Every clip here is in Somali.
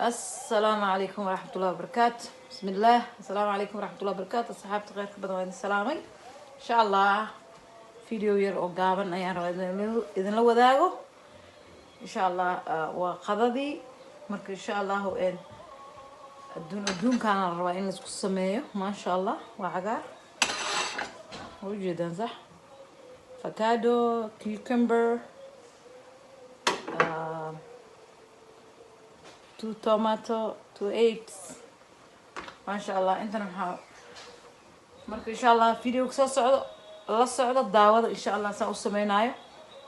السلام عليكم ورحمة الله وبركاته. بسم الله. السلام عليكم ورحمة الله وبركاته. أصحابتي غير كبدا وين السلامي إن شاء الله. فيديو ير أو قابن أيان إذن لو ذاقو إن شاء الله وقضدي مرك إن شاء الله وين الدون كان الروايين لسكو السمية ما شاء الله وعقار وجدا صح فكادو كيوكمبر 2 tomato 2 eggs ما شاء الله انت نحاول مرك ان شاء الله فيديو كسو سocdo la socdo daawada in sha Allah saan u sameeynayo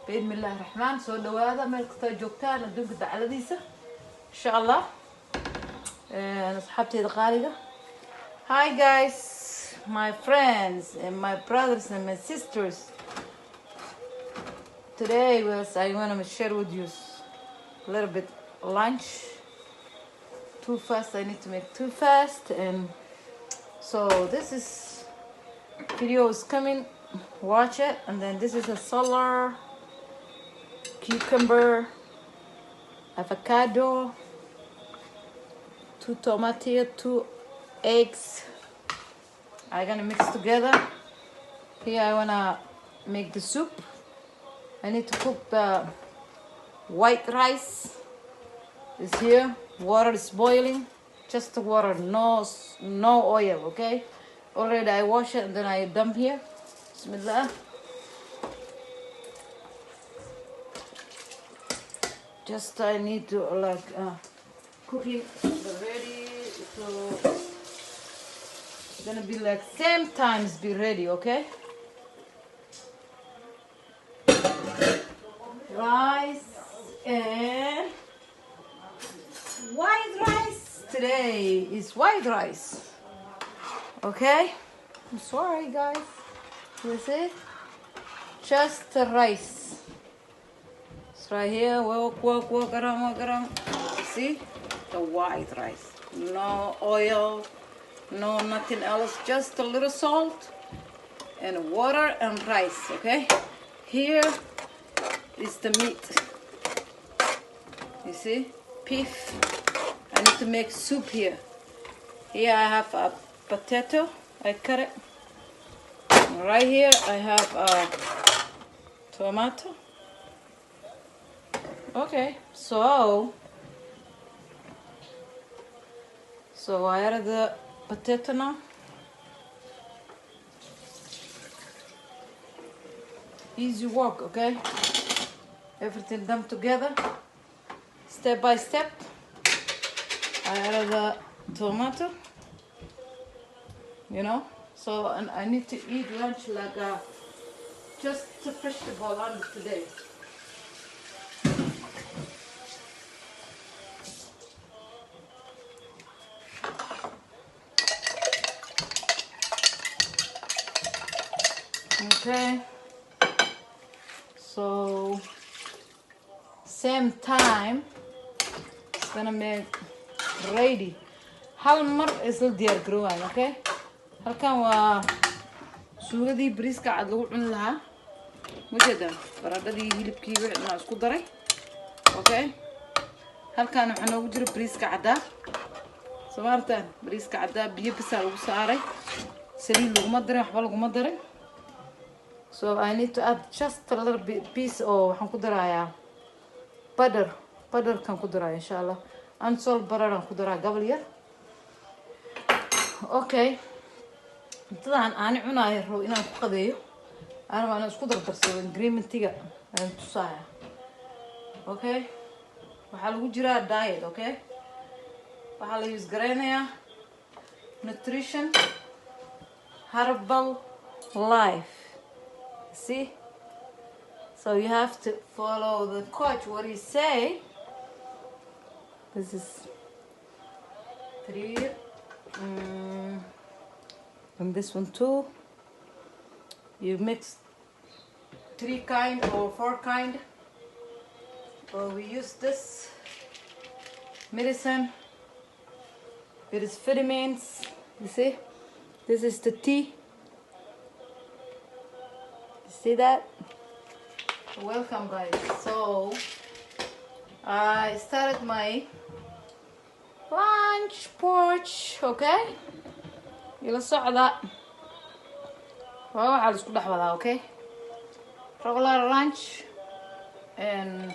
باذن الله الرحمن soo dhawaada meel kasta joogtaan adduunka dacaladiisa in sha Allah asxaabteeda qaaliga. Hi guys, my friends and my brothers and my sisters, today I want to share with you a little bit lunch. Too fast, I need to make too fast, and so this is video is coming, watch it. And then this is a solar cucumber, avocado, 2 tomato, 2 eggs. I'm gonna mix together. Here I wanna make the soup. I need to cook the white rice. Is here. Water is boiling, just the water, no oil, okay? Already I wash it and then I dump here. Bismillah. Just I need to like cooking ready, so it's gonna be like same times be ready, okay? Rice and white rice. Today is white rice, okay? I'm sorry guys, you see, just the rice. It's right here. Walk around. See the white rice, no oil, no nothing else, just a little salt and water and rice, okay? Here is the meat, you see, beef. I need to make soup here. Here I have a potato, I cut it. Right here I have a tomato. Okay, so I added the potato now. Easy work, okay? Everything done together, step by step. I added the tomato, you know, so and I need to eat lunch like just a vegetable lunch today. Okay, so same time it's gonna make ready. Hal mar isla diyaar garowaan, okay? Halkan waa suugadii bariiska cad lagu cuni lahaa. Mujeedaan baradhadii hilibkii wixii aan isku daray. Okay? Halkan waxaa noogu jira bariiska cadda. Samaartaan bariiska cadda biyo bisaa lagu saaray. Saliid laguma darin, waxba laguma darin. So I need to add just a little bit piece oo waxaan ku darayaa butter kan ku darayaa insha Allah. Unsalt butter aan ku daraa gabal yar. Okay, intadan aan cunayo rabo inaan ku qadeeyo aan isku dardarsado ingredientiga aan tusaaya. Okay, waxaa lagu jiraa diet, okay? Waxaa la use gareynayaa nutrition herbal life. See, so you have to follow the coach what he say. This is 3 and this one too. You mix 3 kind or 4 kind. Well, we use this medicine. It is vitamins. You see, this is the tea. You see that? Welcome guys. So I started my lunch porch, okay? ila socda waa waxa la isku dhex wadaa, okay? regular lunch and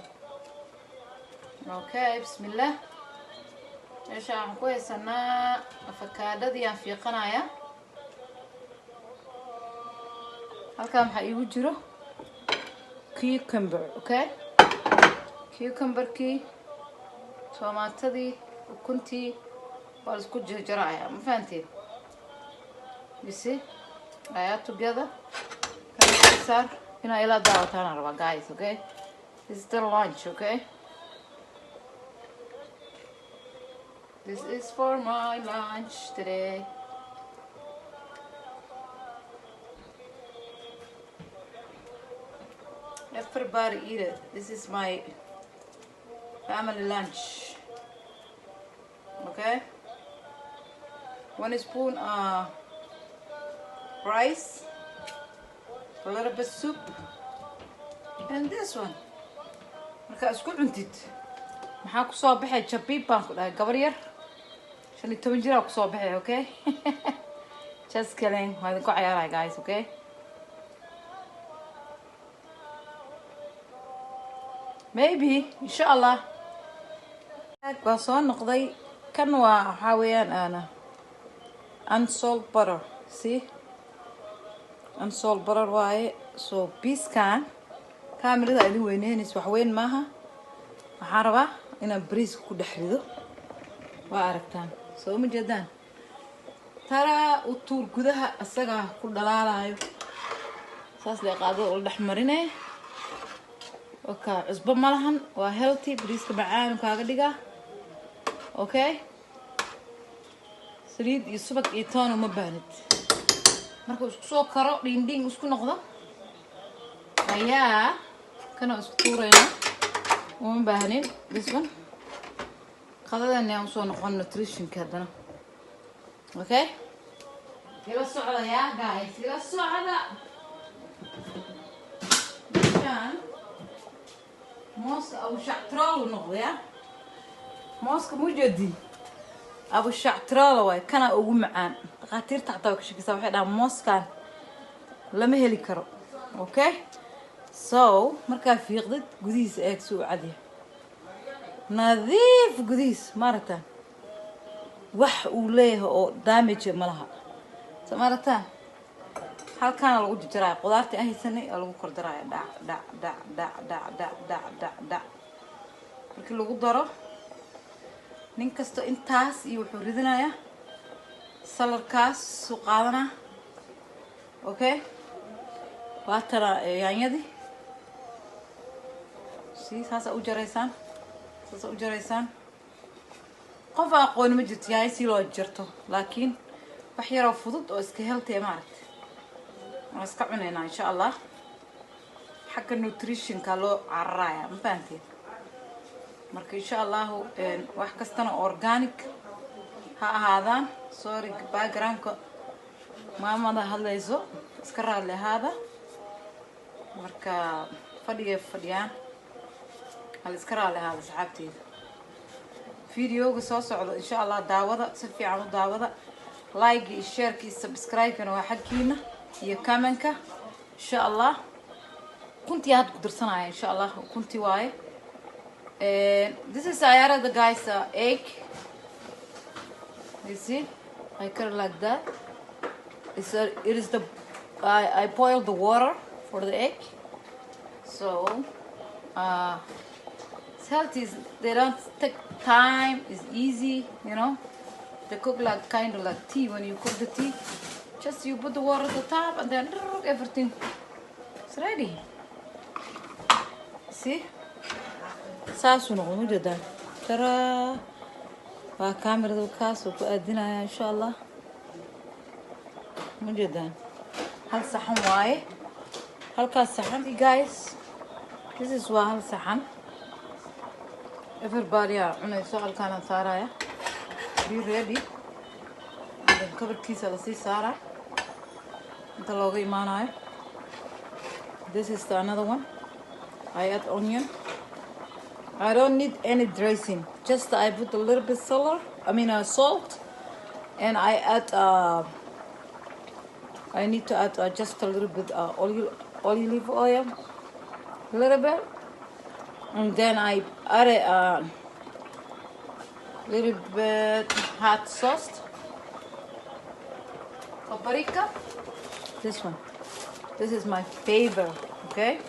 okay, bismillah. meesha aan ku haysanaa afakaadadii aan fiiqanaya. halkaan waxaa iigu jiro cucumber, okay? cucumberkii, tomaatadii, ukuntii waa la isku jarjaraya, ma fahanteen? you see, they are together. Can you know, ila daawataan raba guys, okay? This is the lunch, okay? This is for my lunch today. Everybody eat it. This is my family lunch, okay? 1 spoon rice, a little bit soup, and this one. marka isku cuntid maxaa ku soo baxay jabib baan ku dhahay gabar yar 15 jir ku soo baxay, okay? just kidding, waa idinku ciyaaray guys, okay? maybe inshallah waa soo noqday. kan waa waxa weeyaan ana unsalt butter, see, unsalt butter waaye. so biskan kaamirada idin weyneynaysa wax weyn maaha. waxaan rabaa inaan bariis ku dhex rido, waa aragtaan soo ma jeedaan? tara u tuur gudaha asaga ku dhalaalayo saas lee qaado oo dhex marinay. okay, cusbo ma lahan, waa healthy, bariiska macaan kaaga dhiga, okay? saliid iyo subag iyo toon uma baahnid. marka isku soo karo dhindhin isku noqdo ayaa kana isku tuurayna, uma baahnin this one. qadadan aan soo noqon nutrition ka hadana, okay? ila socda ya guys, ila socda. kan mooska abu shactrool noqdo ya, mooska mujadi abu shactrool way kana ugu macaan. dhaqaatiirta xataa ka shaqeysa waxay dhahaan mooskan lama heli karo, okay? so markaa fiiqdid gudihiisa eeg suu cadiya nadiif gudihiisa, maaragtaan wax uu leeyahay oo damage ma laha, soo maaragtaan. halkaana lagu jarjaraya qudaartii aan haysanay oo lagu kor daraya dhac dhac dhac dhac dhac dhac dhac dhac dhac. markii lagu daro nin kasta intaas iyo wuxuu ridinayaa salarkaas soo qaadana, okay? waa tara yaanyadii si saasa u jaraysaan, saasa u jaraysaan. qof aqoon ma jirto yahay si loo jarto, laakiin wax yar oo fudud oo iska healthy maaragtay waan iska cunaynaa insha allah. xagga nutritionka loo cararaya, ma fahanteen? marka insha allah wax kastana organic ha ahaadaan. sorry backgroundka maamada hadlayso, iska raadle ahaada. marka fadhiyaan hal iska raadle ahaada saxaabteeda. videoga soo socdo insha allah daawada, si fiican u daawada. like iyo share iyo subscribe kana waa xagkiina iyo comment-ka insha allah. kuntii had ku dirsanaya insha allah, kuntii waaye. this is ayara the guys egg, you see, I cut it like that. It is the I boiled the water for the egg, so it's healthy. They don't take time, it's easy, you know. They cook like kind of like tea. When you cook the tea, just you put the water at the top and then everything is ready. See, saasu noqon u jeedaan. tara waa kaamirada kaas oo ku aadinaya insha allah, ma jeedaan? hal saxan waaye, halkaas saxan guys, this is waa hal saxan. everybody cunayso halkaan saaraya. be ready. kabarkiisa la sii saara inta looga imaanayo. this is the another one. I add onion. I don't need any dressing, just I put a little bit salt salt, and I add I need to add just a little bit olive oil, a little bit, and then I add a little bit hot sauce, paprika. This one. This is my favorite. Okay.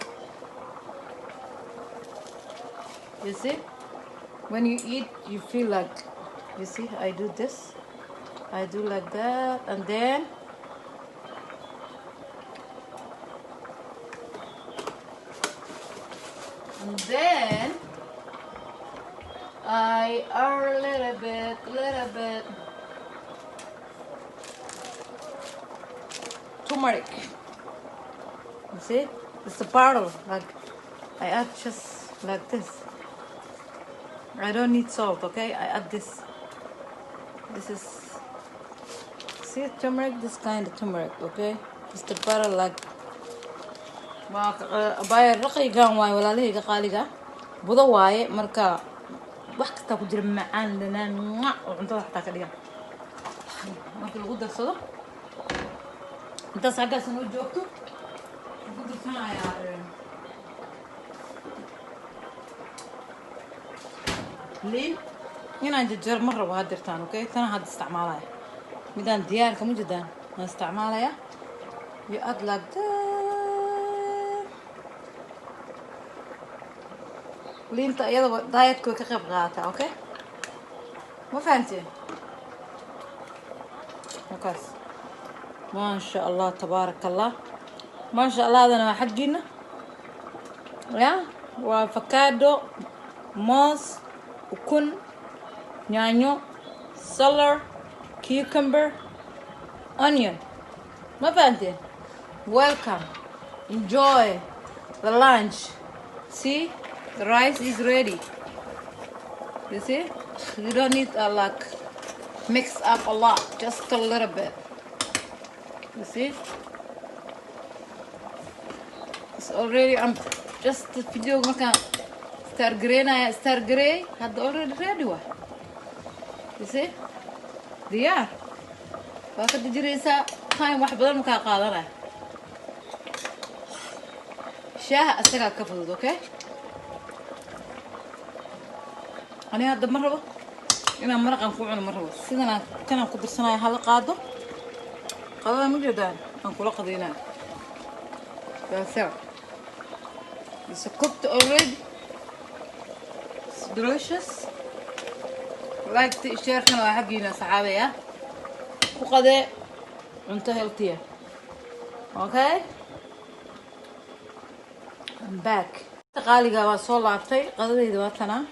You see, when you eat, you feel like, you see, I do this, I do like that, and then I add a little bit turmeric. You see, it's a bottle, like I add just like this. I don't need salt, okay? I add this. This is, see, turmeric, this kind of turmeric, okay? It's the butter like, باير رقي كان واي ولا ليه قاليقة بضو واي مركا وقت تاكل جرب معان لنا وعنده حتى كليا مركا الغدة الصدق انت ساقا سنو جوكتو الغدة سنة يا لين هنا جرب مرة وهدرتان اوكي ثاني هاد استعمالها ميدان ديار كمو جدا استعمالها يقعد لك لينتا iyada diet ka qayb qaata okay ma fahanteen وكاس ما شاء الله تبارك الله ما شاء الله هذا حقنا يا وافوكادو موز وكن نيانيو سلر كيوكمبر onion ما فهمتين welcome enjoy the lunch see the rice is ready. You see? You don't need like mix up a lot, just a little bit. You see? It's already just the video makan star gray had already ready one. You see? ديار. فاكد تجريسا time واحد بدل مكان قادرة. شاه أسرع كفلود أوكي؟ أنا هذا مرة أنا مرق أنفوعنا مرة سيدنا كنا نقدر سناي هلا قادو قادو موجودان أنقول قدينا بس it's cooked already it's delicious like تشاركنا حقنا صحابية وقدي انتهى التيه okay I'm back قالي قبل صلاتي قدي دواتنا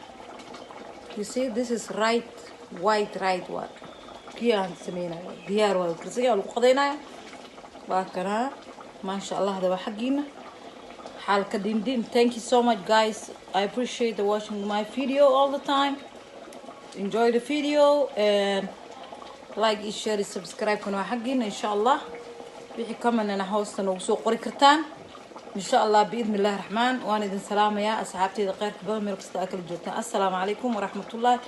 you see this is white one كيان سمينا ديار والكرسية والقضينا باكنا ما شاء الله هذا حقينا حال كدين thank you so much guys I appreciate the watching my video all the time enjoy the video and like share subscribe كنا حقينا إن شاء الله بيحي كمان أنا هوستنا وسوق قري كرتان إن شاء الله بإذن الله الرحمن وأنا إذن سلام يا أصحابتي دقيق بدل ما يرقص أكل الجوتان السلام عليكم ورحمة الله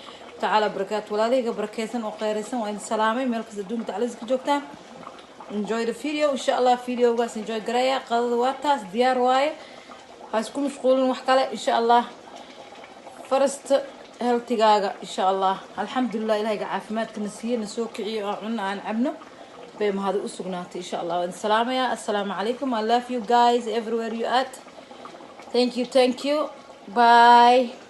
تعالى بركاته ولا ليه بركاتن وقيرسن وإذن سلامي ما يرقص الدوم تعالى زك الجوتان enjoy the video إن شاء الله فيديو بس enjoy قراية قضوا واتاس ديار واي هاسكم مشغولين وحكالة إن شاء الله فرست هالتقاقة إن شاء الله الحمد لله إلهي عافمات كنسية نسوكي عنا عن عبنا بما هذا أسقناتي إن شاء الله السلام يا السلام عليكم I love you guys everywhere you at thank you bye